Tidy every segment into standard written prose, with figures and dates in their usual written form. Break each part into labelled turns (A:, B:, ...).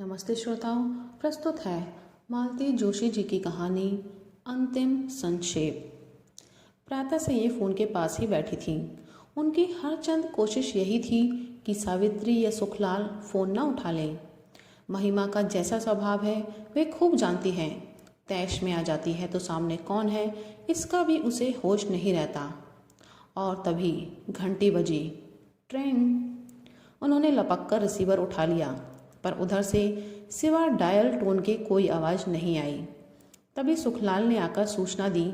A: नमस्ते श्रोताओं, प्रस्तुत है मालती जोशी जी की कहानी अंतिम संक्षेप। प्रातः से ये फ़ोन के पास ही बैठी थीं। उनकी हर चंद कोशिश यही थी कि सावित्री या सुखलाल फ़ोन न उठा लें। महिमा का जैसा स्वभाव है वे खूब जानती हैं। तैश में आ जाती है तो सामने कौन है इसका भी उसे होश नहीं रहता। और तभी घंटी बजी। ट्रेंग। उन्होंने लपक कर रिसीवर उठा लिया, पर उधर से सिवा डायल टोन के कोई आवाज़ नहीं आई। तभी सुखलाल ने आकर सूचना दी,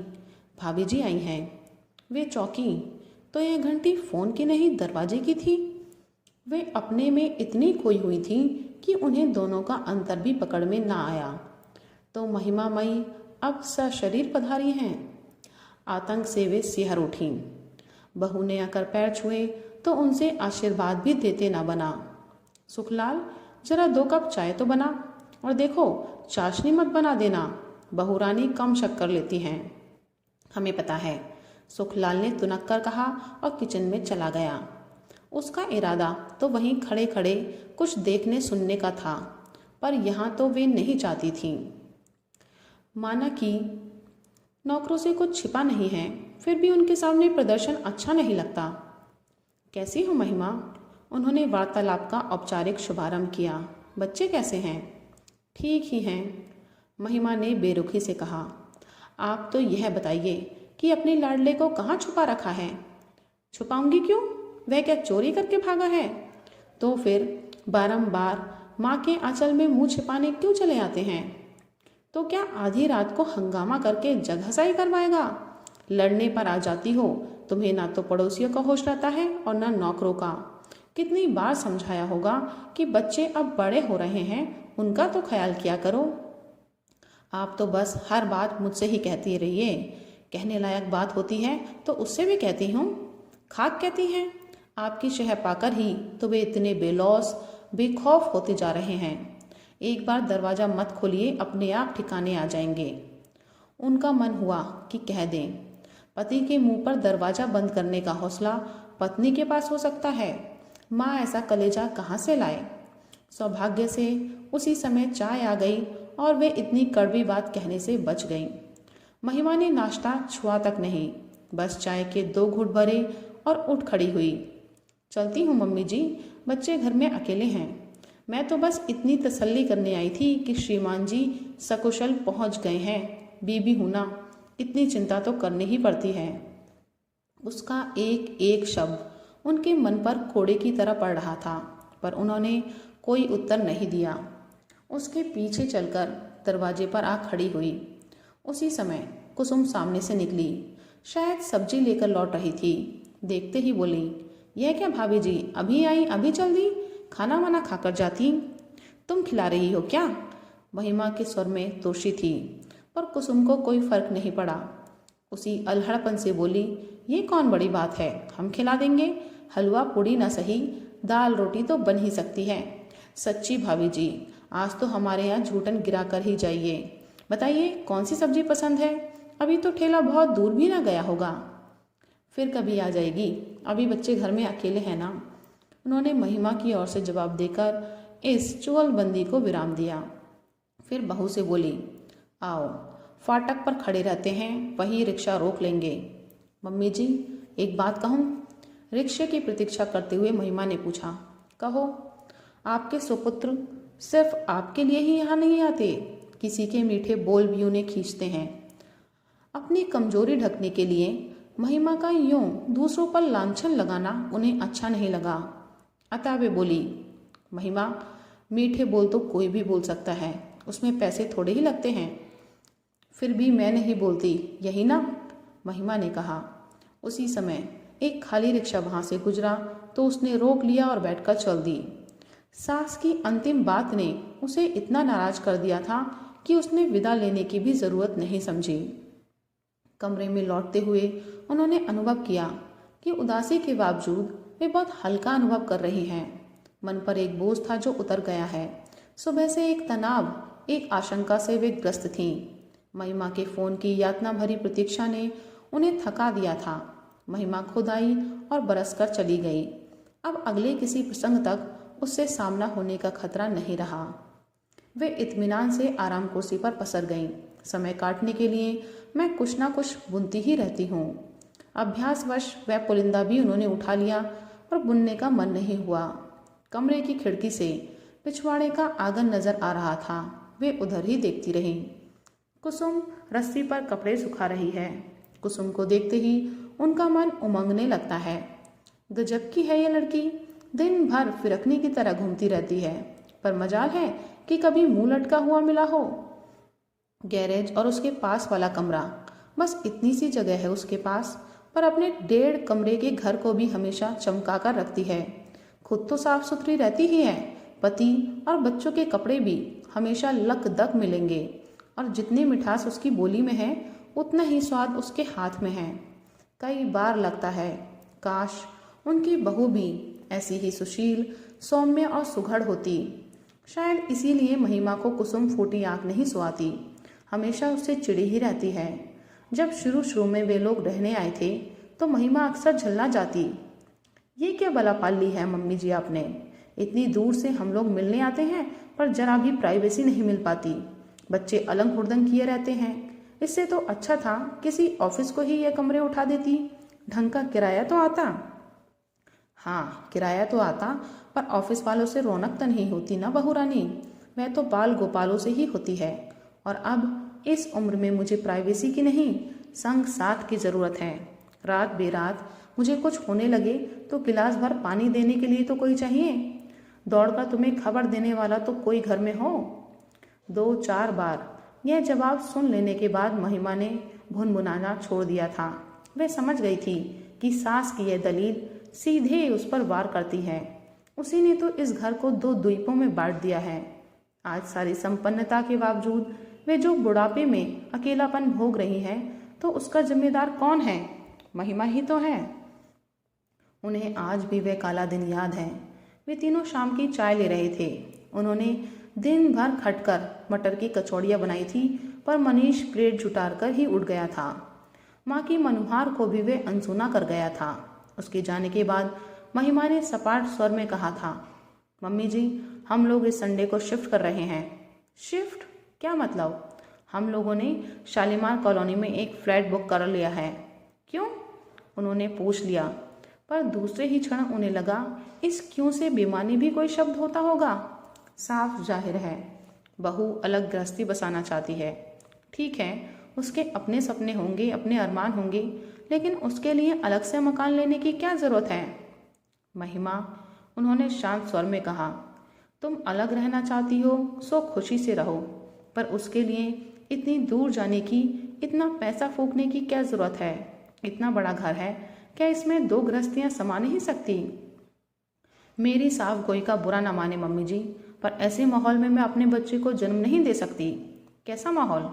A: भाभी जी आई हैं। वे चौंकी, तो यह घंटी फ़ोन की नहीं दरवाजे की थी। वे अपने में इतनी खोई हुई थी कि उन्हें दोनों का अंतर भी पकड़ में ना आया। तो महिमा मई अब सशरीर पधारी हैं। आतंक से वे सिहर उठीं। बहू ने आकर पैर छुए तो उनसे आशीर्वाद भी देते ना बना। सुखलाल, जरा 2 कप चाय तो बना, और देखो चाशनी मत बना देना, बहू रानी कम शक्कर लेती हैं। हमें पता है, सुखलाल ने तुनक कर कहा और किचन में चला गया। उसका इरादा तो वहीं खड़े खड़े कुछ देखने सुनने का था, पर यहाँ तो वे नहीं चाहती थीं। माना कि नौकरों से कुछ छिपा नहीं है, फिर भी उनके सामने प्रदर्शन अच्छा नहीं लगता। कैसी हो महिमा? उन्होंने वार्तालाप का औपचारिक शुभारंभ किया। बच्चे कैसे हैं? ठीक ही हैं, महिमा ने बेरुखी से कहा। आप तो यह बताइए कि अपने लाडले को कहाँ छुपा रखा है? छुपाऊंगी क्यों? वह क्या चोरी करके भागा है? तो फिर बारंबार माँ के आंचल में मुंह छिपाने क्यों चले आते हैं? तो क्या आधी रात को हंगामा करके जगहसाई करवाएगा? लड़ने पर आ जाती हो। तुम्हें ना तो पड़ोसियों का होश रहता है और ना नौकरों का। कितनी बार समझाया होगा कि बच्चे अब बड़े हो रहे हैं, उनका तो ख्याल किया करो। आप तो बस हर बात मुझसे ही कहती रहिए। कहने लायक बात होती है तो उससे भी कहती हूँ। खाक कहती हैं। आपकी शह पाकर ही तो वे इतने बेलौस बेखौफ होते जा रहे हैं। एक बार दरवाज़ा मत खोलिए, अपने आप ठिकाने आ जाएंगे। उनका मन हुआ कि कह दें, पति के मुंह पर दरवाज़ा बंद करने का हौसला पत्नी के पास हो सकता है, माँ ऐसा कलेजा कहाँ से लाए। सौभाग्य से उसी समय चाय आ गई और वे इतनी कड़वी बात कहने से बच गईं। महिमा ने नाश्ता छुआ तक नहीं, बस चाय के 2 घूंट भरे और उठ खड़ी हुई। चलती हूँ मम्मी जी, बच्चे घर में अकेले हैं। मैं तो बस इतनी तसल्ली करने आई थी कि श्रीमान जी सकुशल पहुँच गए हैं। बीबी हूँ ना, इतनी चिंता तो करनी ही पड़ती है। उसका एक एक शब्द उनके मन पर कोड़े की तरह पड़ रहा था, पर उन्होंने कोई उत्तर नहीं दिया। उसके पीछे चलकर दरवाजे पर आ खड़ी हुई। उसी समय कुसुम सामने से निकली, शायद सब्जी लेकर लौट रही थी। देखते ही बोली, यह क्या भाभी जी, अभी आई अभी चल दी? खाना वाना खाकर जाती। तुम खिला रही हो क्या? महिमा के स्वर में तुर्शी थी, पर कुसुम को कोई फर्क नहीं पड़ा। उसी अल्हड़पन से बोली, ये कौन बड़ी बात है, हम खिला देंगे। हलवा पूड़ी न सही, दाल रोटी तो बन ही सकती है। सच्ची भाभी जी, आज तो हमारे यहाँ झूठन गिरा कर ही जाइए। बताइए कौन सी सब्जी पसंद है? अभी तो ठेला बहुत दूर भी ना गया होगा। फिर कभी आ जाएगी, अभी बच्चे घर में अकेले हैं ना। उन्होंने महिमा की ओर से जवाब देकर इस चुगलबंदी को विराम दिया। फिर बहू से बोली, आओ, फाटक पर खड़े रहते हैं, वहीं रिक्शा रोक लेंगे। मम्मी जी, एक बात कहूँ? रिक्शे की प्रतीक्षा करते हुए महिमा ने पूछा। कहो। आपके सुपुत्र सिर्फ आपके लिए ही यहाँ नहीं आते, किसी के मीठे बोल भी उन्हें खींचते हैं। अपनी कमजोरी ढकने के लिए महिमा का यूं दूसरों पर लांछन लगाना उन्हें अच्छा नहीं लगा। अतः वे बोली, महिमा, मीठे बोल तो कोई भी बोल सकता है, उसमें पैसे थोड़े ही लगते हैं। फिर भी मैं नहीं बोलती, यही ना? महिमा ने कहा। उसी समय एक खाली रिक्शा वहां से गुजरा तो उसने रोक लिया और बैठकर चल दी। सास की अंतिम बात ने उसे इतना नाराज कर दिया था कि उसने विदा लेने की भी जरूरत नहीं समझी। कमरे में लौटते हुए उन्होंने अनुभव किया कि उदासी के बावजूद वे बहुत हल्का अनुभव कर रही हैं। मन पर एक बोझ था जो उतर गया है। सुबह से एक तनाव, एक आशंका से वे ग्रस्त थीं। महिमा के फोन की यातना भरी प्रतीक्षा ने उन्हें थका दिया था। महिमा खुद आई और बरसकर चली गई। अब अगले किसी प्रसंग तक उससे सामना होने का खतरा नहीं रहा। वे इत्मीनान से आराम कुर्सी पर पसर गईं। समय काटने के लिए मैं कुछ ना कुछ बुनती ही रहती हूँ। अभ्यासवश वह पुलिंदा भी उन्होंने उठा लिया पर बुनने का मन नहीं हुआ। कमरे की खिड़की से पिछवाड़े का आंगन नजर आ रहा था। वे उधर ही देखती रहीं। कुसुम रस्सी पर कपड़े सुखा रही है। कुसुम को देखते ही उनका मन उमंगने लगता है। गजब की है ये लड़की, दिन भर फिरकनी की तरह घूमती रहती है, पर मजाल है कि कभी मुंह लटका हुआ मिला हो। गैरेज और उसके पास वाला कमरा, बस इतनी सी जगह है उसके पास, पर अपने 1.5 कमरे के घर को भी हमेशा चमका कर रखती है। खुद तो साफ सुथरी रहती ही है, पति और बच्चों के कपड़े भी हमेशा लकदक मिलेंगे, और जितनी मिठास उसकी बोली में है उतना ही स्वाद उसके हाथ में है। कई बार लगता है काश उनकी बहू भी ऐसी ही सुशील, सौम्य और सुघड़ होती। शायद इसीलिए महिमा को कुसुम फूटी आंख नहीं सुहाती, हमेशा उससे चिड़ी ही रहती है। जब शुरू शुरू में वे लोग रहने आए थे तो महिमा अक्सर झल्ला जाती। ये क्या भला पाल ली है मम्मी जी आपने, इतनी दूर से हम लोग मिलने आते हैं पर जरा भी प्राइवेसी नहीं मिल पाती, बच्चे अलंग हुड़दंग किए रहते हैं। इससे तो अच्छा था किसी ऑफिस को ही ये कमरे उठा देती, ढंग का किराया तो आता। हाँ, किराया तो आता, पर ऑफिस वालों से रौनक तो नहीं होती ना बहू रानी, वह तो बाल गोपालों से ही होती है। और अब इस उम्र में मुझे प्राइवेसी की नहीं, संग साथ की जरूरत है। रात बेरात मुझे कुछ होने लगे तो गिलास भर पानी देने के लिए तो कोई चाहिए, दौड़कर तुम्हें खबर देने वाला तो कोई घर में हो। 2-4 बार यह जवाब सुन लेने के बाद महिमा ने भुनभुनाना छोड़ दिया था। वह समझ गई थी कि सास की यह दलील सीधे उस पर वार करती है। उसी ने तो इस घर को 2 द्वीपों में बांट दिया है। आज सारी संपन्नता के बावजूद वे जो बुढ़ापे में अकेलापन भोग रही है तो उसका जिम्मेदार कौन है? महिमा ही तो है। उन्हें आज भी वह काला दिन याद है। वे तीनों शाम की चाय ले रहे थे। उन्होंने दिन भर खटकर मटर की कचौड़ियाँ बनाई थी, पर मनीष प्लेट जुटार कर ही उठ गया था। माँ की मनुहार को भी वे अनसुना कर गया था। उसके जाने के बाद महिमा ने सपाट स्वर में कहा था, मम्मी जी हम लोग इस संडे को शिफ्ट कर रहे हैं। शिफ्ट? क्या मतलब? हम लोगों ने शालीमार कॉलोनी में एक फ्लैट बुक कर लिया है। क्यों? उन्होंने पूछ लिया, पर दूसरे ही क्षण उन्हें लगा इस क्यों से बेमानी भी कोई शब्द होता होगा। साफ जाहिर है बहू अलग गृहस्थी बसाना चाहती है। ठीक है, उसके अपने सपने होंगे, अपने अरमान होंगे, लेकिन उसके लिए अलग से मकान लेने की क्या जरूरत है? महिमा, उन्होंने शांत स्वर में कहा, तुम अलग रहना चाहती हो सो खुशी से रहो, पर उसके लिए इतनी दूर जाने की, इतना पैसा फूकने की क्या जरूरत है? इतना बड़ा घर है, क्या इसमें 2 गृहस्थियां समा नहीं सकती? मेरी साफ गोई का बुरा ना माने मम्मी जी, पर ऐसे माहौल में मैं अपने बच्चे को जन्म नहीं दे सकती। कैसा माहौल?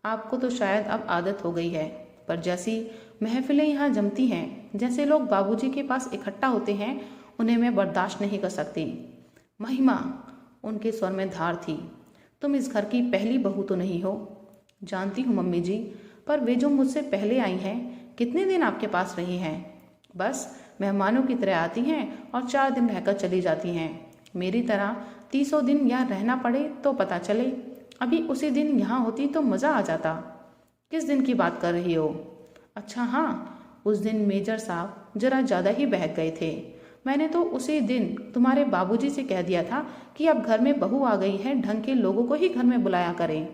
A: आपको तो शायद अब आदत हो गई है, पर जैसी महफिलें यहाँ जमती हैं, जैसे लोग बाबूजी के पास इकट्ठा होते हैं, उन्हें मैं बर्दाश्त नहीं कर सकती। महिमा, उनके स्वर में धार थी, तुम इस घर की पहली बहू तो नहीं हो। जानती हूँ मम्मी जी, पर वे जो मुझसे पहले आई हैं, कितने दिन आपके पास रही हैं? बस मेहमानों की तरह आती हैं और 4 दिन रहकर चली जाती हैं। मेरी तरह 30 दिन यहाँ रहना पड़े तो पता चले। अभी उसी दिन यहाँ होती तो मज़ा आ जाता। किस दिन की बात कर रही हो? अच्छा हाँ, उस दिन मेजर साहब जरा ज़्यादा ही बहक गए थे। मैंने तो उसी दिन तुम्हारे बाबूजी से कह दिया था कि अब घर में बहू आ गई है, ढंग के लोगों को ही घर में बुलाया करें।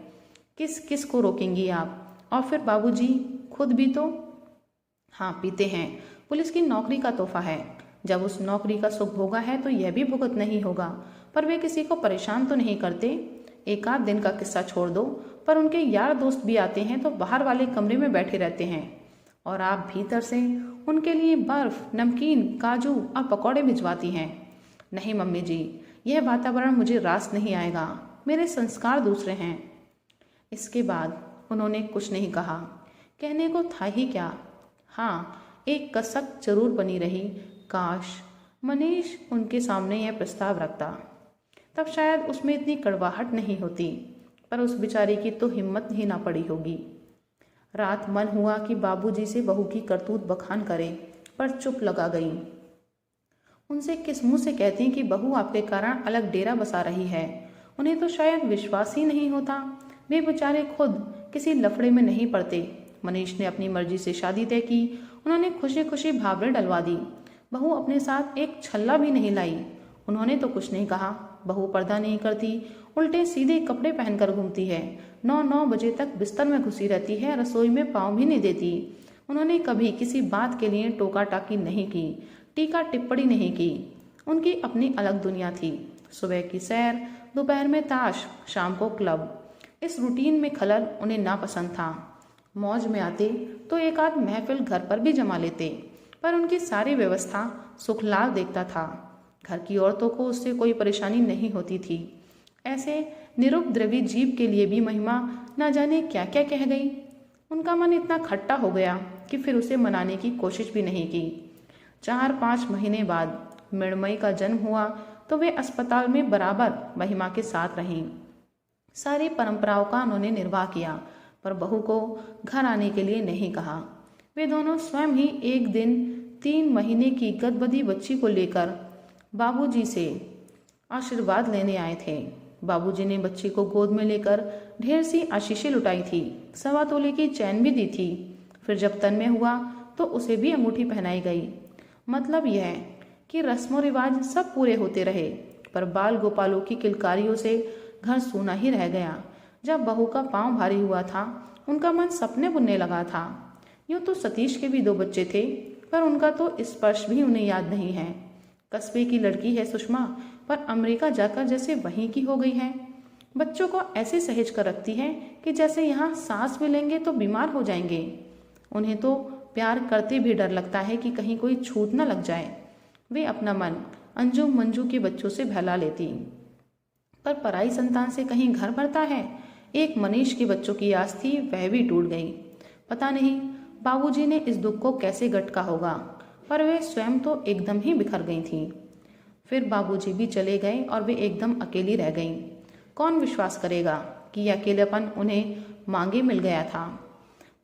A: किस किस को रोकेंगी आप? और फिर बाबूजी खुद भी तो हाँ पीते हैं। पुलिस की नौकरी का तोहफा है, जब उस नौकरी का सुख भोगा है तो यह भी भुगत नहीं होगा। पर वे किसी को परेशान तो नहीं करते। 1 आध दिन का किस्सा छोड़ दो, पर उनके यार दोस्त भी आते हैं तो बाहर वाले कमरे में बैठे रहते हैं, और आप भीतर से उनके लिए बर्फ, नमकीन, काजू और पकौड़े भिजवाती हैं। नहीं मम्मी जी, यह वातावरण मुझे रास नहीं आएगा, मेरे संस्कार दूसरे हैं। इसके बाद उन्होंने कुछ नहीं कहा। कहने को था ही क्या। हाँ, एक कसक जरूर बनी रही, काश मनीष उनके सामने यह प्रस्ताव रखता, तब शायद उसमें इतनी कड़वाहट नहीं होती, पर उस बेचारी की तो हिम्मत ही ना पड़ी होगी। रात मन हुआ कि बाबूजी से बहू की करतूत बखान करे, पर चुप लगा गई। उनसे किस मुंह से कहती कि बहू आपके कारण अलग डेरा बसा रही है। उन्हें तो शायद विश्वास ही नहीं होता वे बेचारे खुद किसी लफड़े में नहीं पड़ते। मनीष ने अपनी मर्जी से शादी तय की। उन्होंने खुशी खुशी भावरे डलवा दी। बहू अपने साथ एक छल्ला भी नहीं लाई। उन्होंने तो कुछ नहीं कहा। बहू पर्दा नहीं करती, उल्टे सीधे कपड़े पहनकर घूमती है। 9 बजे तक बिस्तर में घुसी रहती है, रसोई में पाँव भी नहीं देती। उन्होंने कभी किसी बात के लिए टोका टाकी नहीं की, टीका टिप्पणी नहीं की। उनकी अपनी अलग दुनिया थी। सुबह की सैर, दोपहर में ताश, शाम को क्लब। इस रूटीन में खलल उन्हें नापसंद था। मौज में आते तो एक आध महफिल घर पर भी जमा लेते, पर उनकी सारी व्यवस्था सुखलाल देखता था। घर की औरतों को उससे कोई परेशानी नहीं होती थी। ऐसे निरुपद्रवी जीव के लिए भी महिमा न जाने क्या क्या कह गई। उनका मन इतना खट्टा हो गया कि फिर उसे मनाने की कोशिश भी नहीं की। 4-5 महीने बाद मृण्मयी का जन्म हुआ तो वे अस्पताल में बराबर महिमा के साथ रहीं। सारी परंपराओं का उन्होंने निर्वाह किया, पर बहू को घर आने के लिए नहीं कहा। वे दोनों स्वयं ही एक दिन 3 महीने की गदबदी बच्ची को लेकर बाबूजी से आशीर्वाद लेने आए थे। बाबूजी ने बच्ची को गोद में लेकर ढेर सी आशीषें लुटाई थी, 1.25 तोले की चैन भी दी थी। फिर जब तन्मय हुआ तो उसे भी अंगूठी पहनाई गई। मतलब यह कि रस्मों रिवाज सब पूरे होते रहे, पर बाल गोपालों की किलकारियों से घर सूना ही रह गया। जब बहू का पांव भारी हुआ था, उनका मन सपने बुनने लगा था। यूं तो सतीश के भी 2 बच्चे थे, पर उनका तो स्पर्श भी उन्हें याद नहीं है। कस्बे की लड़की है सुषमा, पर अमेरिका जाकर जैसे वहीं की हो गई है। बच्चों को ऐसे सहेज कर रखती है कि जैसे यहाँ सांस भी लेंगे तो बीमार हो जाएंगे। उन्हें तो प्यार करते भी डर लगता है कि कहीं कोई छूत न लग जाए। वे अपना मन अंजू मंजू के बच्चों से बहला लेती, पर पराई संतान से कहीं घर भरता है। एक मनीष के बच्चों की आस थी, वह भी टूट गई। पता नहीं बाबूजी ने इस दुख को कैसे गटका होगा, पर वे स्वयं तो एकदम ही बिखर गई थीं। फिर बाबूजी भी चले गए और वे एकदम अकेली रह गईं। कौन विश्वास करेगा कि यह अकेलेपन उन्हें मांगे मिल गया था।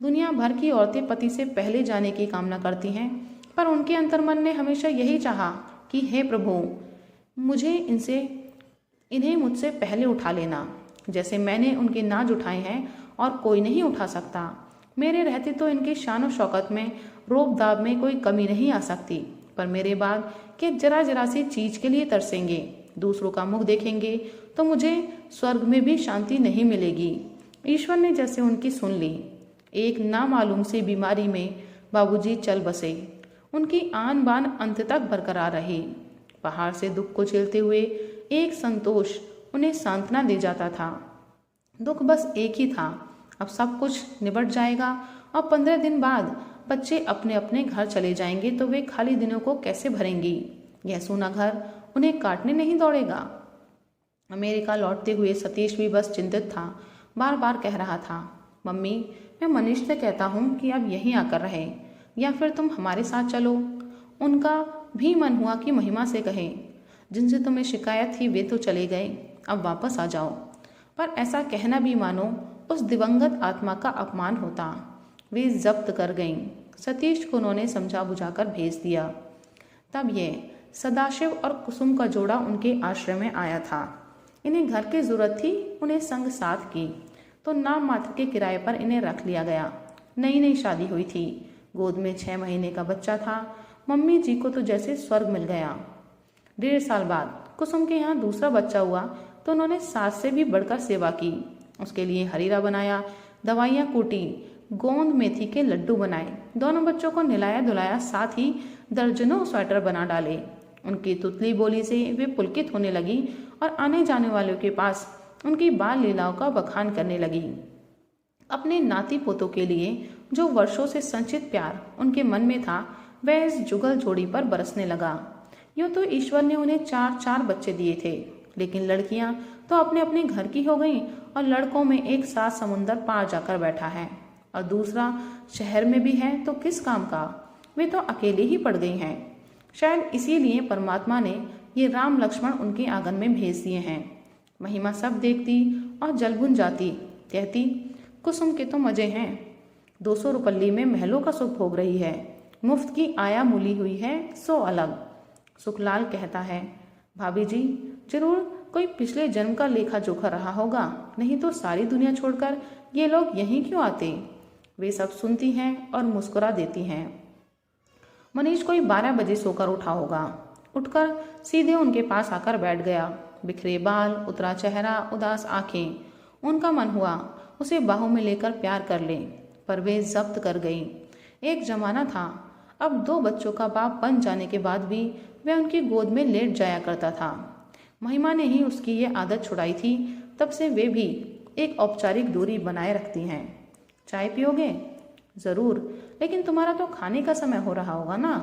A: दुनिया भर की औरतें पति से पहले जाने की कामना करती हैं, पर उनके अंतर्मन ने हमेशा यही चाहा कि हे प्रभु, इन्हें मुझसे पहले उठा लेना, जैसे मैंने उनके नाज उठाए हैं और कोई नहीं उठा सकता। मेरे रहते तो इनकी शान और शौकत में, रोब दाब में कोई कमी नहीं आ सकती, पर मेरे बाद के जरा जरा सी चीज के लिए तरसेंगे, दूसरों का मुख देखेंगे तो मुझे स्वर्ग में भी शांति नहीं मिलेगी। ईश्वर ने जैसे उनकी सुन ली। एक नामालूम सी बीमारी में बाबूजी चल बसे। उनकी आन बान अंत तक बरकरार रही। पहाड़ से दुख को झेलते हुए एक संतोष उन्हें सांत्वना दे जाता था। दुख बस एक ही था, अब सब कुछ निबट जाएगा और 15 दिन बाद बच्चे अपने अपने घर चले जाएंगे तो वे खाली दिनों को कैसे भरेंगी। यह सूना घर उन्हें काटने नहीं दौड़ेगा। अमेरिका लौटते हुए सतीश भी बस चिंतित था। बार बार कह रहा था, मम्मी मैं मनीष से कहता हूँ कि अब यहीं आकर रहे, या फिर तुम हमारे साथ चलो। उनका भी मन हुआ कि महिमा से कहे, जिनसे तुम्हें शिकायत थी वे तो चले गए, अब वापस आ जाओ। पर ऐसा कहना भी मानो उस दिवंगत आत्मा का अपमान होता। वे जब्त कर गईं। सतीश को उन्होंने समझा बुझाकर भेज दिया। तब ये सदाशिव और कुसुम का जोड़ा उनके आश्रय में आया था। इन्हें घर की जरूरत थी, उन्हें संग साथ की, तो नाम मात्र के किराए पर इन्हें रख लिया गया। नई नई शादी हुई थी, गोद में 6 महीने का बच्चा था। मम्मी जी को तो जैसे स्वर्ग मिल गया। 1.5 साल बाद कुसुम के यहाँ दूसरा बच्चा हुआ तो उन्होंने सास से भी बढ़कर सेवा की। उसके लिए हरीरा बनाया, दवाइयाँ कूटी, गोंद मेथी के लड्डू बनाए, दोनों बच्चों को नहलाया धुलाया, साथ ही दर्जनों स्वेटर बना डाले। उनकी तुतली बोली से वे पुलकित होने लगी और आने जाने वालों के पास उनकी बाल लीलाओं का बखान करने लगी। अपने नाती पोतों के लिए जो वर्षों से संचित प्यार उनके मन में था, वह इस जुगल जोड़ी पर बरसने लगा। यूं तो ईश्वर ने उन्हें 4-4 बच्चे दिए थे, लेकिन लड़कियां तो अपने अपने घर की हो गईं और लड़कों में एक साथ समुंदर पार जाकर बैठा है और दूसरा शहर में भी है, तो किस काम का। वे तो अकेले ही पड़ गई हैं। शायद इसीलिए परमात्मा ने ये राम लक्ष्मण उनके आंगन में भेज दिए हैं। महिमा सब देखती और जलभुन जाती, कहती, कुसुम के तो मजे हैं, 200 रुपल्ली में महलों का सुख भोग रही है, मुफ्त की आया मूली हुई है सो अलग। सुखलाल कहता है, भाभी जी जरूर कोई पिछले जन्म का लेखा जोखा रहा होगा, नहीं तो सारी दुनिया छोड़कर ये लोग यहीं क्यों आते। वे सब सुनती हैं और मुस्कुरा देती हैं। मनीष कोई 12 बजे सोकर उठा होगा। उठकर सीधे उनके पास आकर बैठ गया। बिखरे बाल, उतरा चेहरा, उदास आंखें। उनका मन हुआ उसे बाहों में लेकर प्यार कर ले, पर वे जब्त कर गई। एक जमाना था, अब 2 बच्चों का बाप बन जाने के बाद भी वह उनकी गोद में लेट जाया करता था। महिमा ने ही उसकी ये आदत छुड़ाई थी। तब से वे भी एक औपचारिक दूरी बनाए रखती हैं। चाय पियोगे? ज़रूर, लेकिन तुम्हारा तो खाने का समय हो रहा होगा ना।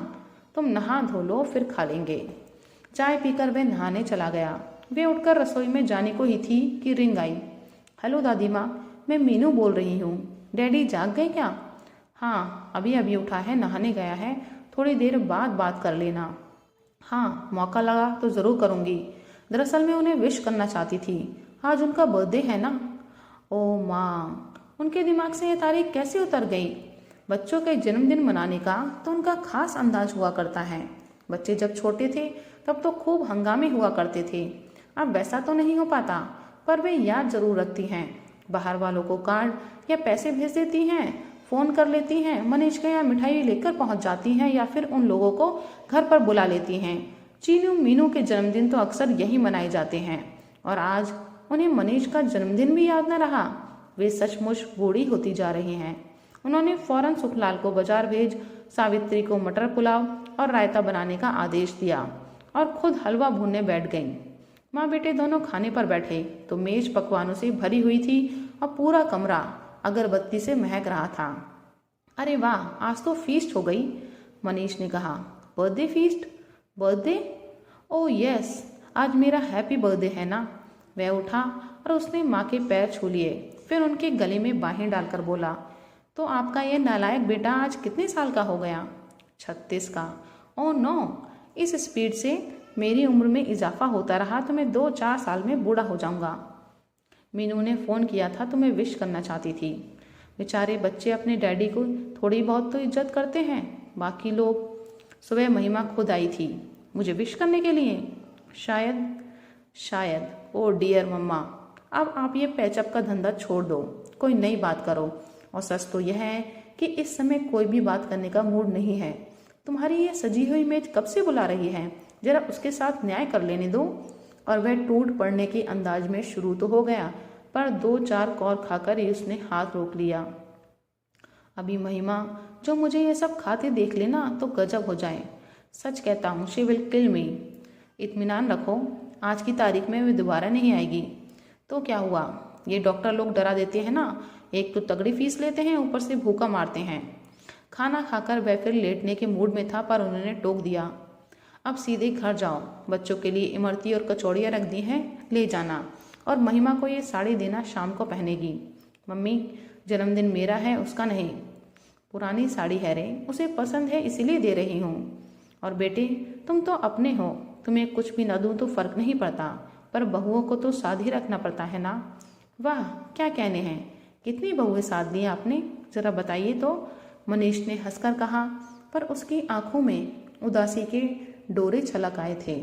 A: तुम नहा धो लो, फिर खा लेंगे। चाय पीकर वह नहाने चला गया। वे उठकर रसोई में जाने को ही थी कि रिंग आई। हेलो दादी माँ, मैं मीनू बोल रही हूँ। डैडी जाग गए क्या? हाँ, अभी अभी उठा है, नहाने गया है। थोड़ी देर बाद बात कर लेना। हाँ, मौका लगा तो ज़रूर करूँगी। दरअसल मैं उन्हें विश करना चाहती थी। आज उनका बर्थडे है ना। ओ माँ, उनके दिमाग से ये तारीख कैसे उतर गई? बच्चों के जन्मदिन मनाने का तो उनका खास अंदाज हुआ करता है। बच्चे जब छोटे थे तब तो खूब हंगामे हुआ करते थे। अब वैसा तो नहीं हो पाता, पर वे याद जरूर रखती हैं। बाहर वालों को कार्ड या पैसे भेज देती हैं, फ़ोन कर लेती हैं, मनीष के यहाँ मिठाई लेकर पहुँच जाती हैं, या फिर उन लोगों को घर पर बुला लेती हैं। चीनू मीनू के जन्मदिन तो अक्सर यही मनाए जाते हैं, और आज उन्हें मनीष का जन्मदिन भी याद न रहा। वे सचमुच बूढ़ी होती जा रही हैं। उन्होंने फौरन सुखलाल को बाजार भेज सावित्री को मटर पुलाव और रायता बनाने का आदेश दिया और खुद हलवा भूनने बैठ गईं। माँ बेटे दोनों खाने पर बैठे तो मेज पकवानों से भरी हुई थी और पूरा कमरा अगरबत्ती से महक रहा था। अरे वाह, आज तो फीस्ट हो गई, मनीष ने कहा। Birthday feast? Birthday? Oh yes, आज मेरा हैप्पी बर्थडे है ना। वह उठा और उसने माँ के पैर छू लिए, फिर उनके गले में बाहें डालकर बोला, तो आपका यह नालायक बेटा आज कितने साल का हो गया? 36 का। ओह नो, इस स्पीड से मेरी उम्र में इजाफा होता रहा तो मैं 2-4 साल में बूढ़ा हो जाऊंगा। मीनू ने फ़ोन किया था तो मैं विश करना चाहती थी। बेचारे बच्चे अपने डैडी को थोड़ी बहुत तो इज्जत करते हैं, बाकी लोग। सुबह महिमा खुद आई थी मुझे विश करने के लिए। शायद। ओ डियर मम्मा, अब आप ये पैचअप का धंधा छोड़ दो, कोई नई बात करो। और सच तो यह है कि इस समय कोई भी बात करने का मूड नहीं है। तुम्हारी ये सजी हुई मेज कब से बुला रही है, जरा उसके साथ न्याय कर लेने दो। और वह टूट पड़ने के अंदाज में शुरू तो हो गया, पर 2-4 कौर खाकर ही उसने हाथ रोक लिया। अभी महिमा जो मुझे ये सब खाते देख लेना तो गजब हो जाए। सच कहता हूँ, शी विल किल मी। इत्मीनान रखो, आज की तारीख में वे दोबारा नहीं आएगी। तो क्या हुआ, ये डॉक्टर लोग डरा देते हैं ना। एक तो तगड़ी फीस लेते हैं, ऊपर से भूखा मारते हैं। खाना खाकर वह फिर लेटने के मूड में था, पर उन्होंने टोक दिया, अब सीधे घर जाओ। बच्चों के लिए इमरती और कचौड़ियाँ रख दी हैं, ले जाना। और महिमा को ये साड़ी देना, शाम को पहनेगी। मम्मी, जन्मदिन मेरा है, उसका नहीं। पुरानी साड़ी है रे, उसे पसंद है इसीलिए दे रही हूँ। और बेटे, तुम तो अपने हो, तुम्हें कुछ भी न दूँ तो फर्क नहीं पड़ता, पर बहुओं को तो साथ ही रखना पड़ता है ना। वाह, क्या कहने हैं, कितनी बहुएं साथ दी आपने, जरा बताइए तो। मनीष ने हंसकर कहा, पर उसकी आंखों में उदासी के डोरे छलक आए थे।